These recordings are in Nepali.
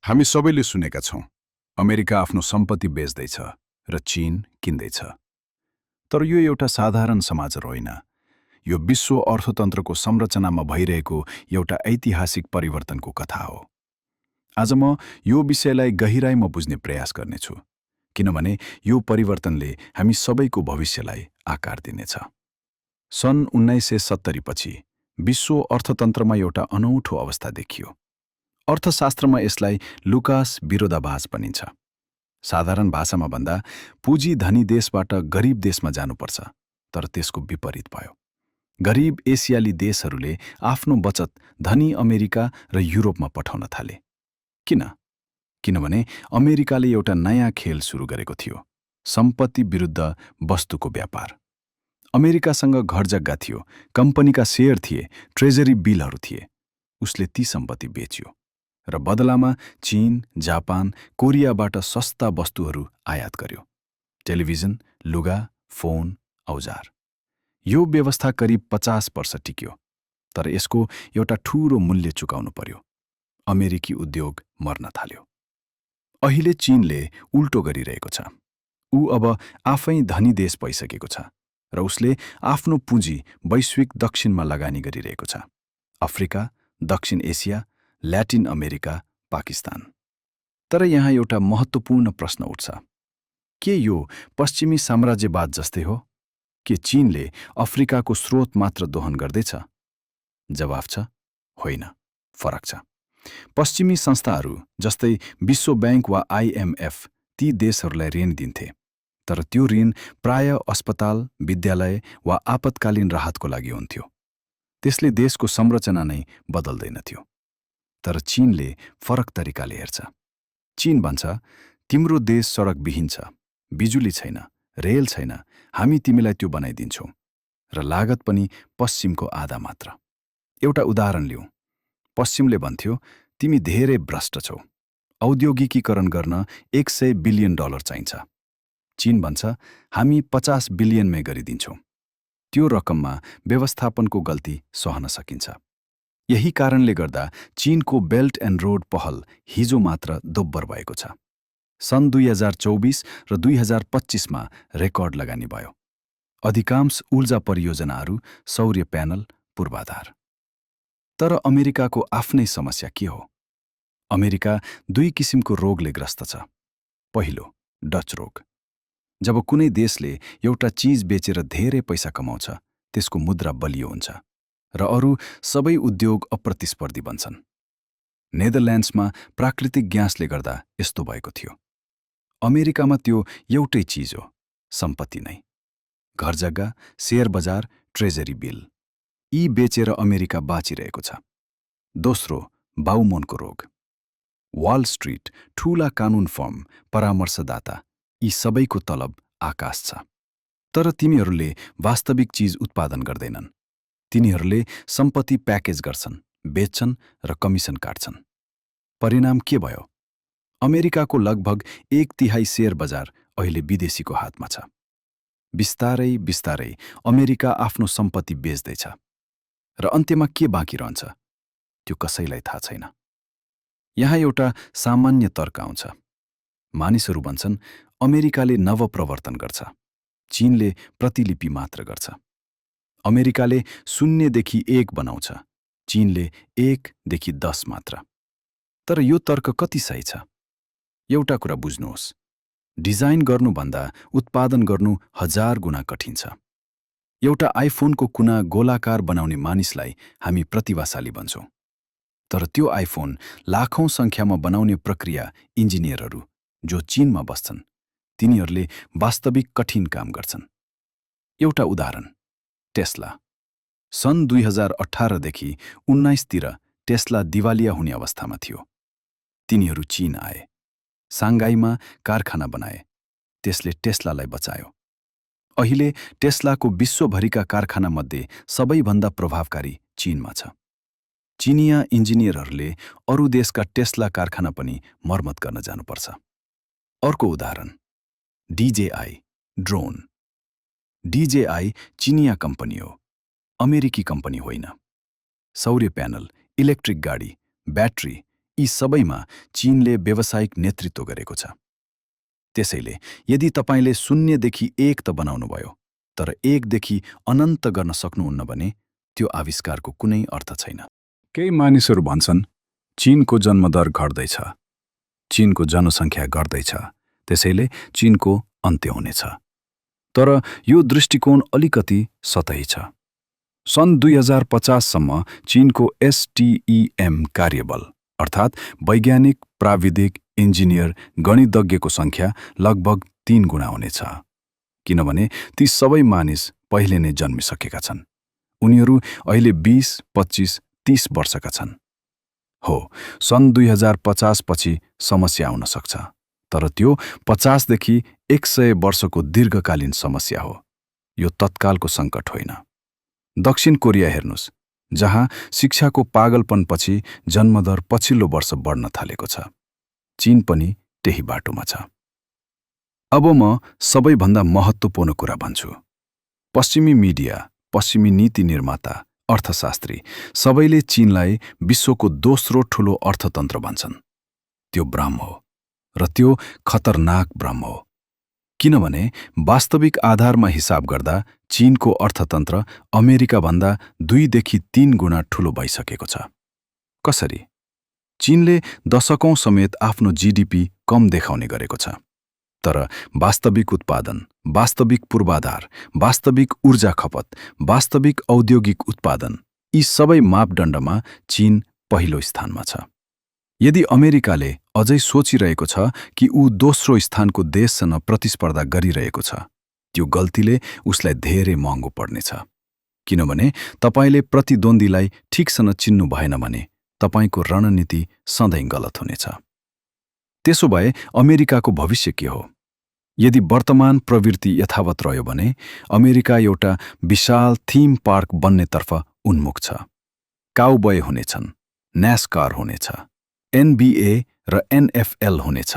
हामी सबैले सुनेका छौं, अमेरिका आफ्नो सम्पत्ति बेच्दैछ र चीन किन्दैछ। तर यो एउटा साधारण समाचार होइन। यो विश्व अर्थतन्त्रको संरचनामा भइरहेको एउटा ऐतिहासिक परिवर्तनको कथा हो। आज म यो विषयलाई गहिराईमा बुझ्ने प्रयास गर्नेछु, किनभने यो परिवर्तनले हामी सबैको भविष्यलाई आकार दिनेछ। सन् 1970 पछि विश्व अर्थतन्त्रमा एउटा अनौठो अवस्था देखियो। अर्थशास्त्रमा यसलाई लुकास विरोधाभास भनिन्छ। साधारण भाषामा भन्दा पुँजी धनी देशबाट गरिब देशमा जानुपर्छ, तर त्यसको विपरीत भयो। गरिब एसियाली देशहरूले आफ्नो बचत धनी अमेरिका र युरोपमा पठाउन थाले। किन? किनभने अमेरिकाले एउटा नयाँ खेल सुरु गरेको थियो, सम्पत्ति विरुद्ध वस्तुको व्यापार। अमेरिकासँग घरजग्गा थियो, कम्पनीका शेयर थिए, ट्रेजरी बिलहरू थिए। उसले ती सम्पत्ति बेच्यो र बदलामा चीन, जापान, कोरियाबाट सस्ता वस्तुहरू आयात गर्यो। टेलिभिजन, लुगा, फोन, औजार। यो व्यवस्था करिब 50 वर्ष टिक्यो, तर यसको एउटा ठूलो मूल्य चुकाउनु पर्यो। अमेरिकी उद्योग मर्न थाल्यो। अहिले चीनले उल्टो गरिरहेको छ। ऊ अब आफै धनी देश भइसकेको छ र उसले आफ्नो पुँजी वैश्विक दक्षिणमा लगानी गरिरहेको छ। अफ्रिका, दक्षिण एसिया, ल्याटिन अमेरिका, पाकिस्तान। तर यहाँ एउटा महत्त्वपूर्ण प्रश्न उठ्छ। के यो पश्चिमी साम्राज्यवाद जस्तै हो? के चीनले अफ्रिकाको स्रोत मात्र दोहन गर्दैछ? जवाफ छ, होइन, फरक छ। पश्चिमी संस्थाहरू जस्तै विश्व बैंक वा IMF ती देशहरूलाई ऋण दिन्थे, तर त्यो ऋण प्राय अस्पताल, विद्यालय वा आपतकालीन राहतको लागि हुन्थ्यो। त्यसले देशको संरचना नै बदल्दैनथ्यो। तर चीनले फरक तरिकाले हेर्छ। चीन भन्छ, तिम्रो देश सडकविहीन छ, बिजुली छैन, रेल छैन, हामी तिमीलाई त्यो बनाइदिन्छौँ, र लागत पनि पश्चिमको आधा मात्र। एउटा उदाहरण लिऊँ। पश्चिमले भन्थ्यो, तिमी धेरै भ्रष्ट छौ, औद्योगिकीकरण गर्न $100 बिलियन चाहिन्छ। चीन भन्छ, हामी 50 बिलियनमै गरिदिन्छौँ। त्यो रकममा व्यवस्थापनको गल्ती सहन सकिन्छ। यही कारणले गर्दा चीनको बेल्ट एन्ड रोड पहल हिजो मात्र दोब्बर भएको छ। सन् 2024 र 2025मा रेकर्ड लगानी भयो। अधिकांश ऊर्जा परियोजनाहरू सौर्य प्यानल, पूर्वाधार। तर अमेरिकाको आफ्नै समस्या के हो? अमेरिका 2 किसिमको रोगले ग्रस्त छ। पहिलो, डच रोग। जब कुनै देशले एउटा चीज बेचेर धेरै पैसा कमाउँछ, त्यसको मुद्रा बलियो हुन्छ र अरू सबै उद्योग अप्रतिस्पर्धी बन्छन्। नेदरल्यान्ड्समा प्राकृतिक ग्यासले गर्दा यस्तो भएको थियो। अमेरिकामा त्यो एउटै चीज हो, सम्पत्ति नै। घरजग्गा, शेयर बजार, ट्रेजरी बिल। यी बेचेर अमेरिका बाँचिरहेको छ। दोस्रो, बाउमोनको रोग। वाल स्ट्रिट, ठूला कानुन फर्म, परामर्शदाता, यी सबैको तलब आकाश छ। तर तिनीहरूले वास्तविक चीज उत्पादन गर्दैनन्। तिनीहरूले सम्पत्ति प्याकेज गर्छन्, बेच्छन् र कमिसन काट्छन्। परिणाम के भयो? अमेरिकाको लगभग 1/3 शेयर बजार अहिले विदेशीको हातमा छ। बिस्तारै बिस्तारै अमेरिका आफ्नो सम्पत्ति बेच्दैछ। र अन्त्यमा के बाँकी रहन्छ? त्यो कसैलाई थाहा छैन। यहाँ एउटा सामान्य तर्क आउँछ। मानिसहरू भन्छन्, अमेरिकाले नवप्रवर्तन गर्छ, चीनले प्रतिलिपि मात्र गर्छ। अमेरिकाले 0 देखि 1 बनाउँछ, चीनले 1 देखि 10 मात्र। तर यो तर्क कति सही छ? एउटा कुरा बुझ्नुहोस्, डिजाइन गर्नुभन्दा उत्पादन गर्नु 1000 गुणा कठिन छ। एउटा आइफोनको कुना गोलाकार बनाउने मानिसलाई हामी प्रतिभाशाली भन्छौँ। तर त्यो आइफोन लाखौं संख्यामा बनाउने प्रक्रिया इन्जिनियरहरू जो चीनमा बस्छन्, तिनीहरूले वास्तविक कठिन काम गर्छन्। एउटा उदाहरण, टेस्ला। सन् 2018 देखि 19 तिर टेस्ला दिवालिया हुने अवस्थामा थियो। तिनीहरू चीन आए, साङ्घाईमा कारखाना बनाए। त्यसले टेस्लालाई बचायो। अहिले टेस्लाको विश्वभरिका कारखानामध्ये सबैभन्दा प्रभावकारी चीनमा छ। चीनिया इन्जिनियरहरूले अरू देशका टेस्ला कारखाना पनि मर्मत गर्न जानुपर्छ। अर्को उदाहरण, DJI, ड्रोन। DJI चीनिया कम्पनी हो, अमेरिकी कम्पनी होइन। सौर्य प्यानल, इलेक्ट्रिक गाडी, ब्याट्री, यी सबैमा चीनले व्यावसायिक नेतृत्व गरेको छ। त्यसैले यदि तपाईले 0 देखि 1 त बनाउनुभयो तर 1 देखि अनन्त गर्न सक्नुहुन्न भने त्यो आविष्कारको कुनै अर्थ छैन। केही मानिसहरू भन्छन् चीनको जन्मदर घट्दैछ, चीनको जनसङ्ख्या घट्दैछ, त्यसैले चीनको अन्त्य हुनेछ। तर यो दृष्टिकोण अलिकति सतही छ। सन् 2050 सम्म चीनको STEM कार्यबल अर्थात् वैज्ञानिक, प्राविधिक, इन्जिनियर, गणितज्ञको सङ्ख्या लगभग 3 गुणा हुनेछ। किनभने ती सबै मानिस पहिले नै जन्मिसकेका छन्। उनीहरू अहिले 20, 25, 30 वर्षका छन्। हो, सन् 2050 पछि समस्या आउन सक्छ, तर त्यो 50 देखि 100 वर्षको दीर्घकालीन समस्या हो। यो तत्कालको सङ्कट होइन। दक्षिण कोरिया हेर्नुस्, जहाँ शिक्षाको पागलपनपछि जन्मदर पछिल्लो वर्ष बढ्न थालेको छ। चीन पनि त्यही बाटोमा छ। अब म सबैभन्दा महत्त्वपूर्ण कुरा भन्छु। पश्चिमी मिडिया, पश्चिमी नीति निर्माता, अर्थशास्त्री सबैले चीनलाई विश्वको दोस्रो ठूलो अर्थतन्त्र भन्छन्। त्यो भ्रम हो र त्यो खतरनाक भ्रम हो। किनभने वास्तविक आधारमा हिसाब गर्दा चीनको अर्थतन्त्र अमेरिकाभन्दा 2 देखि 3 गुणा ठूलो भइसकेको छ। कसरी? चीनले दशकौं समेत आफ्नो GDP कम देखाउने गरेको छ। तर वास्तविक उत्पादन, वास्तविक पूर्वाधार, वास्तविक ऊर्जा खपत, वास्तविक औद्योगिक उत्पादन, यी सबै मापदण्डमा चीन पहिलो स्थानमा छ। यदि अमेरिकाले अझै सोचिरहेको छ कि ऊ दोस्रो स्थानको देशसँग प्रतिस्पर्धा गरिरहेको छ, त्यो गल्तीले उसलाई धेरै महँगो पर्नेछ। किनभने तपाईले प्रतिद्वन्द्वीलाई ठिकसँग चिन्नु भएन भने तपाईको रणनीति सधैँ गलत हुनेछ। त्यसो भए अमेरिकाको भविष्य के हो? यदि वर्तमान प्रवृत्ति यथावत रह्यो भने अमेरिका एउटा विशाल थीम पार्क बन्नेतर्फ उन्मुख छ। काउबय हुनेछन्, न्यास्कार हुनेछ, NBA र NFL हुनेछ,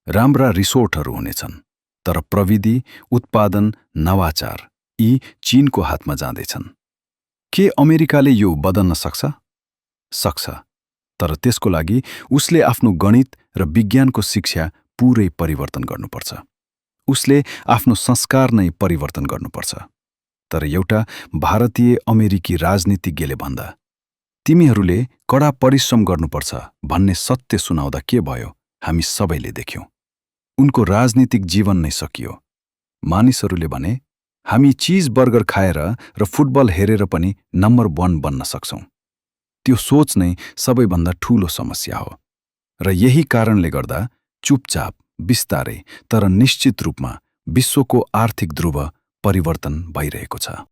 राम्रा रिसोर्टहरू हुनेछन्। तर प्रविधि, उत्पादन, नवाचार यी चीनको हातमा जाँदैछन्। के अमेरिकाले यो बदल्न सक्छ? सक्छ, तर त्यसको लागि उसले आफ्नो गणित र विज्ञानको शिक्षा पुरै परिवर्तन गर्नुपर्छ। उसले आफ्नो संस्कार नै परिवर्तन गर्नुपर्छ। तर एउटा भारतीय अमेरिकी राजनीतिज्ञले भन्दा तिमीहरूले कडा परिश्रम गर्नुपर्छ भन्ने सत्य सुनाउँदा के भयो हामी सबैले देख्यौं। उनको राजनीतिक जीवन नै सकियो। मानिसहरूले भने हामी चीज बर्गर खाएर र फुटबल हेरेर पनि नम्बर 1 बन्न सक्छौं। त्यो सोच नै सबैभन्दा ठूलो समस्या हो र यही कारणले गर्दा चुपचाप, बिस्तारै तर निश्चित रूपमा विश्वको आर्थिक ध्रुव परिवर्तन भइरहेको छ।